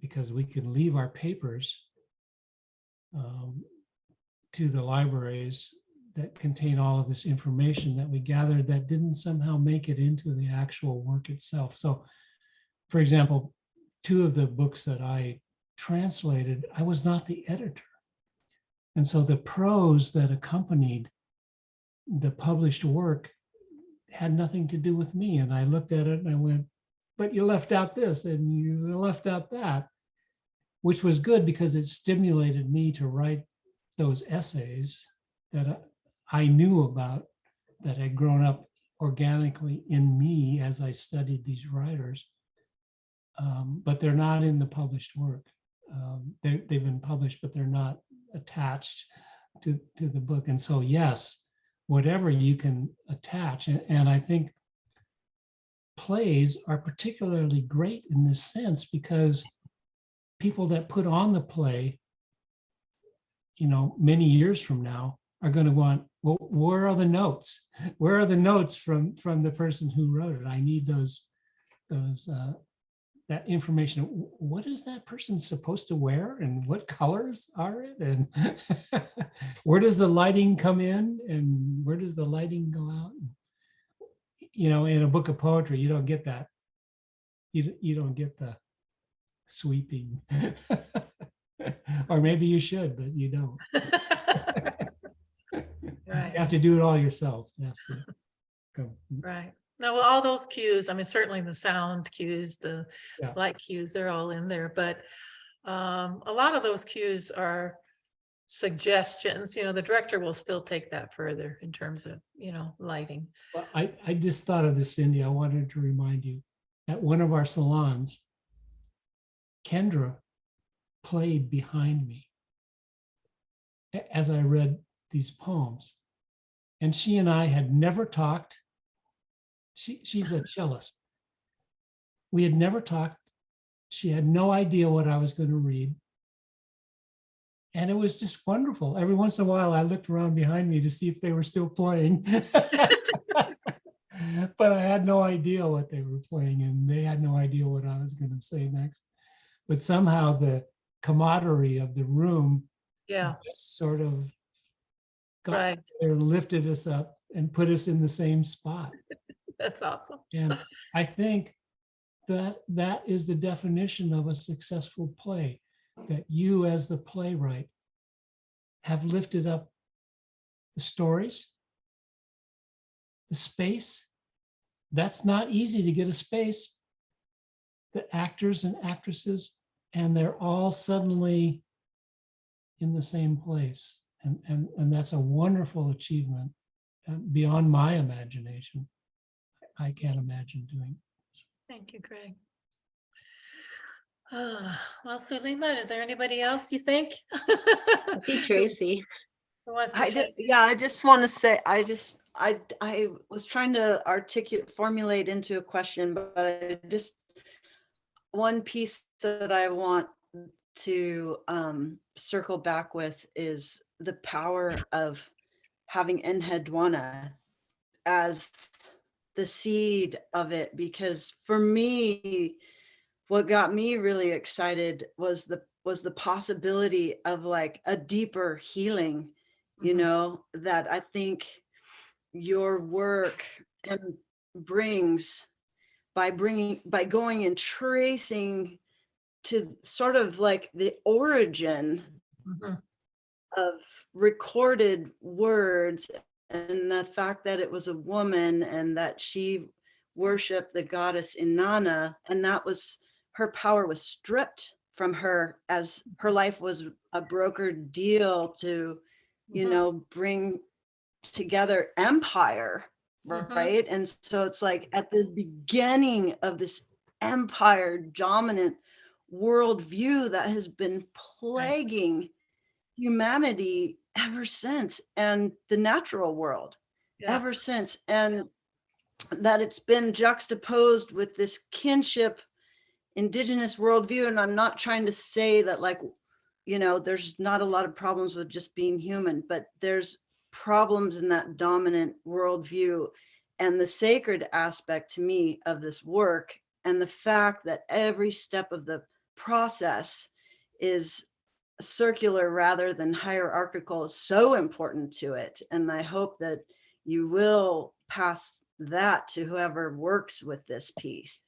because we can leave our papers to the libraries that contain all of this information that we gathered that didn't somehow make it into the actual work itself. So, for example, 2 of the books that I translated, I was not the editor. And so the prose that accompanied the published work had nothing to do with me. And I looked at it and I went, but you left out this and you left out that, which was good because it stimulated me to write those essays that I knew about, that had grown up organically in me as I studied these writers. But they're not in the published work. They've been published, but they're not attached to the book. And so, yes, whatever you can attach. And I think plays are particularly great in this sense because people that put on the play, many years from now are going to want, well, where are the notes? Where are the notes from the person who wrote it? I need that information. What is that person supposed to wear and what colors are it? And where does the lighting come in and where does the lighting go out? In a book of poetry, you don't get that. You don't get the sweeping. Or maybe you should, but you don't. Right. You have to do it all yourself. Yes. Right. Now, all those cues, I mean, certainly the sound cues, the light cues, they're all in there, but a lot of those cues are suggestions. The director will still take that further in terms of, lighting. Well, I just thought of this, Cindy. I wanted to remind you, at one of our salons, Kendra played behind me as I read these poems. And she and I had never talked. She's a cellist. We had never talked. She had no idea what I was going to read. And it was just wonderful. Every once in a while, I looked around behind me to see if they were still playing. But I had no idea what they were playing, and they had no idea what I was going to say next. But somehow the camaraderie of the room just sort of got there, lifted us up and put us in the same spot. That's awesome. And I think that is the definition of a successful play, that you as the playwright have lifted up the stories the space, that's not easy to get a space. The actors and actresses, and they're all suddenly in the same place. And that's a wonderful achievement beyond my imagination. I can't imagine doing. Thank you, Greg. Well, Sulima, is there anybody else you think? I see Tracy. Who wants to I chat? yeah, I just want to say, I was trying to formulate into a question, but I just, one piece that I want to circle back with is the power of having Enhedwana as the seed of it, because for me, what got me really excited was the possibility of like a deeper healing, you Mhm. know, that I think your work brings by going and tracing to sort of like the origin Mhm. of recorded words, and the fact that it was a woman and that she worshiped the goddess Inanna, and that was, her power was stripped from her as her life was a brokered deal to, you Mhm. know, bring together empire, Mhm. right? And so it's like at the beginning of this empire dominant worldview that has been plaguing humanity ever since, and the natural world Yeah. ever since, and that it's been juxtaposed with this kinship indigenous worldview. And I'm not trying to say that, like, you know, there's not a lot of problems with just being human, but there's problems in that dominant worldview. And the sacred aspect to me of this work, and the fact that every step of the process is circular rather than hierarchical, is so important to it. And I hope that you will pass that to whoever works with this piece.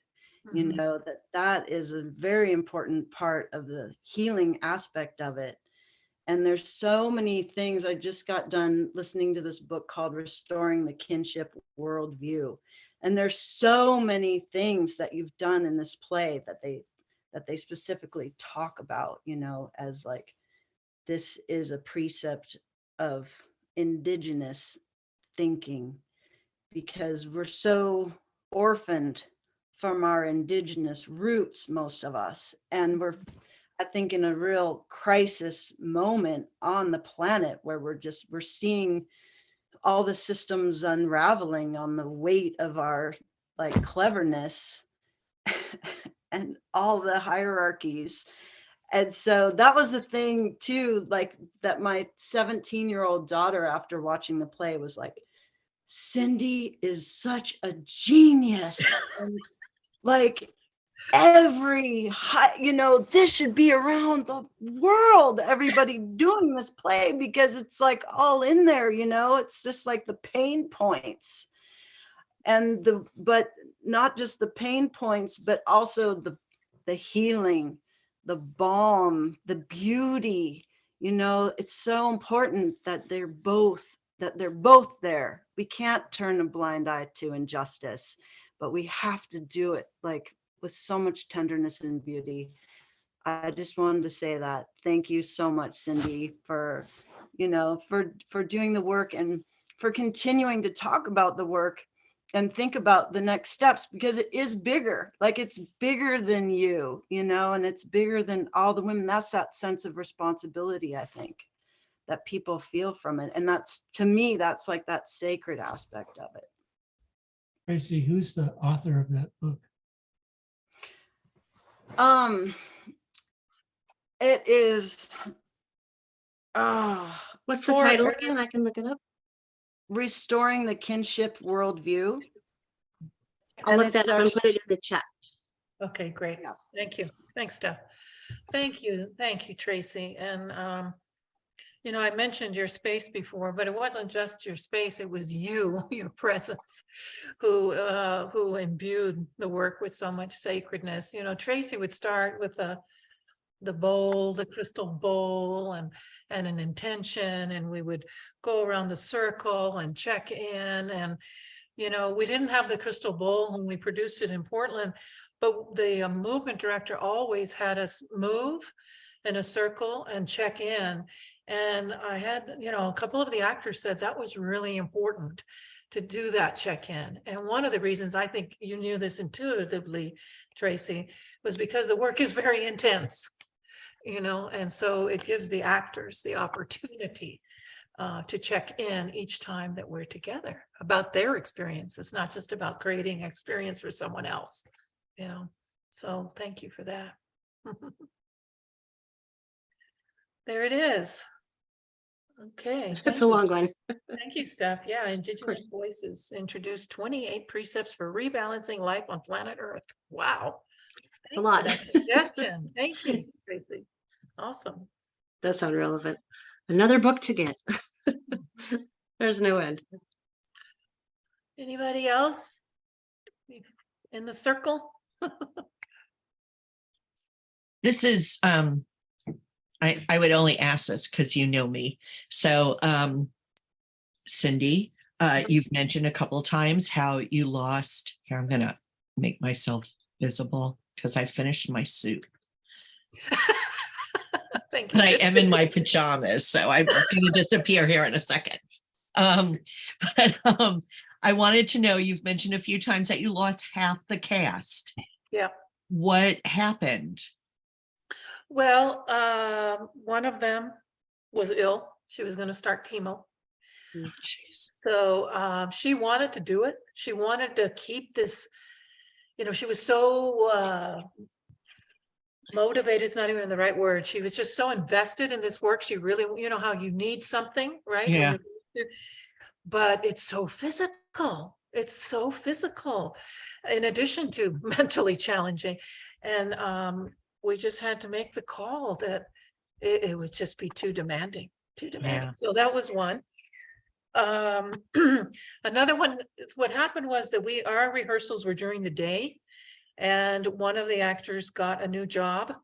You Mhm. know, that is a very important part of the healing aspect of it. And there's so many things. I just got done listening to this book called Restoring the Kinship Worldview. And there's so many things that you've done in this play that they specifically talk about, you know, as like, this is a precept of indigenous thinking, because we're so orphaned from our indigenous roots, most of us. And we're, I think, in a real crisis moment on the planet where we're seeing all the systems unraveling on the weight of our like cleverness and all the hierarchies. And so that was a thing too, like that my 17-year-old daughter, after watching the play, was like, Cindy is such a genius. And like every you know, this should be around the world, everybody doing this play, because it's like all in there, you know, it's just like the pain points and but not just the pain points, but also the healing, the balm, the beauty. You know, it's so important that they're both there. We can't turn a blind eye to injustice, but we have to do it like with so much tenderness and beauty. I just wanted to say that. Thank you so much, Cindy, for, you know, for doing the work and for continuing to talk about the work and think about the next steps, because it is bigger. Like, it's bigger than you, you know, and it's bigger than all the women. That's that sense of responsibility, I think, that people feel from it. And that's, to me, that's like that sacred aspect of it. Tracy, who's the author of that book? It is What's the title again? I can look it up. Restoring the Kinship Worldview. I'll And look it's that up and actually- put it in the chat. Okay, great. Yeah. Thank you. Thanks, Steph. Thank you, Tracy. And you know, I mentioned your space before, but it wasn't just your space, it was you, your presence, who imbued the work with so much sacredness. You know, Tracy would start with the bowl, the crystal bowl, and an intention, and we would go around the circle and check in, and You know, we didn't have the crystal ball when we produced it in Portland, but the movement director always had us move in a circle and check in. And I had, you know, a couple of the actors said that was really important to do that check-in. And one of the reasons, I think you knew this intuitively, Tracy, was because the work is very intense, you know, and so it gives the actors the opportunity to check in each time that we're together about their experience. It's not just about creating experience for someone else, you know. So thank you for that. There it is. Okay. It's thank a you. long one. Thank you, Steph. Yeah, Indigenous Voices introduced 28 precepts for rebalancing life on planet Earth. Wow. It's a Thanks for lot. that suggestion. Thank you, Tracy. Awesome. Does sound relevant. Another book to get. There's no end. Anybody else in the circle? This is, I would only ask this because you know me. So, Cindy, you've mentioned a couple of times how you lost, here, I'm gonna make myself visible because I finished my soup. Thank you. But I am in my pajamas, so I'm going to disappear here in a second. But I wanted to know, you've mentioned a few times that you lost half the cast. Yeah. What happened? Well, one of them was ill. She was going to start chemo. Jeez. So she wanted to do it. She wanted to keep this, you know, she was so motivated is not even the right word. She was just so invested in this work. She really, you know how you need something, right? When Yeah. you're- But it's so physical. It's so physical, in addition to mentally challenging. And we just had to make the call that it would just be too demanding, too demanding. So that was one. Another one, what happened was that our rehearsals were during the day, and one of the actors got a new job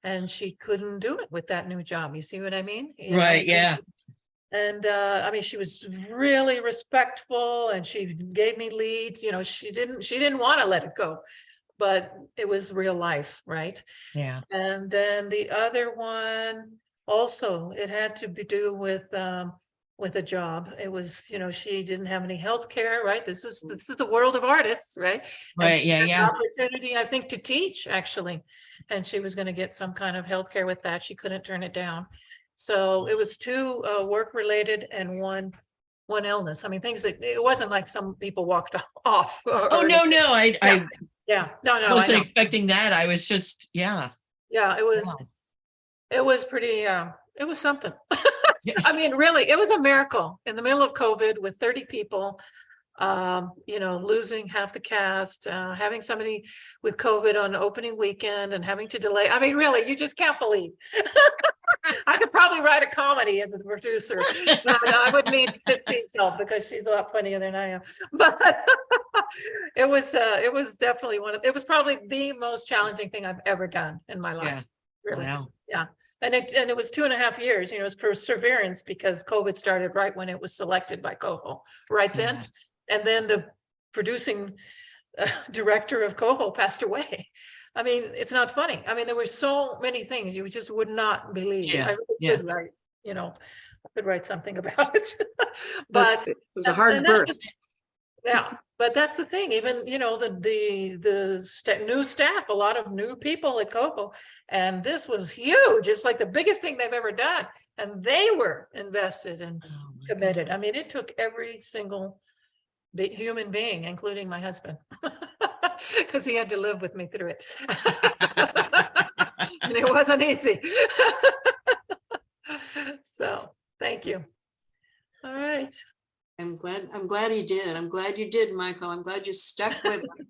and she couldn't do it with that new job. You see what I mean? You know? Right, yeah. And I mean, she was really respectful and she gave me leads, you know, she didn't want to let it go, but it was real life, right? Yeah. And then the other one also, it had to be do with a job. It was, you know, she didn't have any health care, right? This is the world of artists, right? And Right, she yeah, had the yeah. opportunity, I think, to teach actually. And she was going to get some kind of health care with that. She couldn't turn it down. So it was two work related and one illness. I mean, things that it wasn't like some people walked off. Oh, no, no, I wasn't I know. expecting that. I was just, yeah. Yeah, it was. Wow. It was pretty, it was something. Yeah. I mean, really, it was a miracle in the middle of COVID with 30 people, you know, losing half the cast, having somebody with COVID on opening weekend and having to delay. I mean, really, you just can't believe. I could probably write a comedy as a producer. No, I would need Christine's help because she's a lot funnier than I am. But it was definitely it was probably the most challenging thing I've ever done in my life. Yeah. Really. Wow. Yeah. And it was 2.5 years, you know, it was perseverance because COVID started right when it was selected by Coho, right then. Yeah. And then the producing director of Coho passed away. I mean, it's not funny. I mean, there were so many things you just would not believe. Yeah, I really yeah. could write, you know, I could write something about it. But It was a hard and that's birth. yeah, but that's the thing, even, you know, the new staff, a lot of new people at Coco, and this was huge. It's like the biggest thing they've ever done. And they were invested and Oh, my committed. God. I mean, it took every single human being, including my husband, because he had to live with me through it. And it wasn't easy. So thank you. All right. I'm glad he did. I'm glad you did, Michael. I'm glad you stuck with him.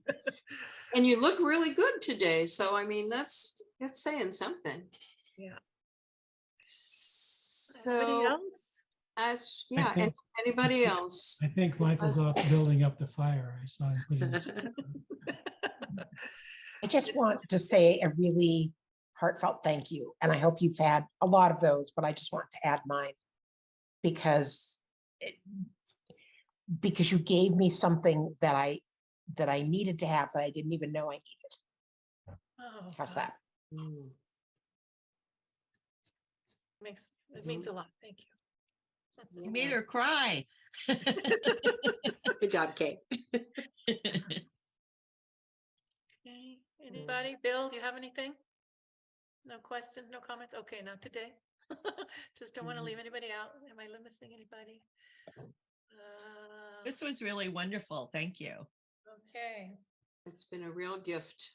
And you look really good today. So, I mean, that's saying something. Yeah. So, Anybody else? yeah, and think- anybody else? I think Michael's off building up the fire. I saw him putting his. I just want to say a really heartfelt thank you. And I hope you've had a lot of those, but I just want to add mine because because you gave me something that I needed to have that I didn't even know I needed. Oh, How's God. that? Mm. It means a lot. Thank you. You made her cry. Good job, Kate. Okay, anybody? Bill, do you have anything? No questions, no comments? Okay, not today. Just don't want to leave anybody out. Am I missing anybody? This was really wonderful. Thank you. Okay, It's been a real gift.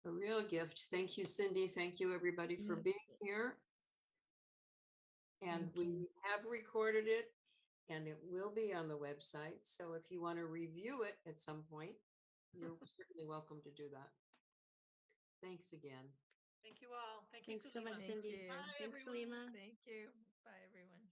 A real gift. Thank you, Cindy. Thank you, everybody, for being here. And we have recorded it and it will be on the website. So if you want to review it at some point, you're certainly welcome to do that. Thanks again. thank you all. Thank you. Thanks so much, Sulima. Cindy. you. Thanks, Salima. Thank you. Bye, everyone.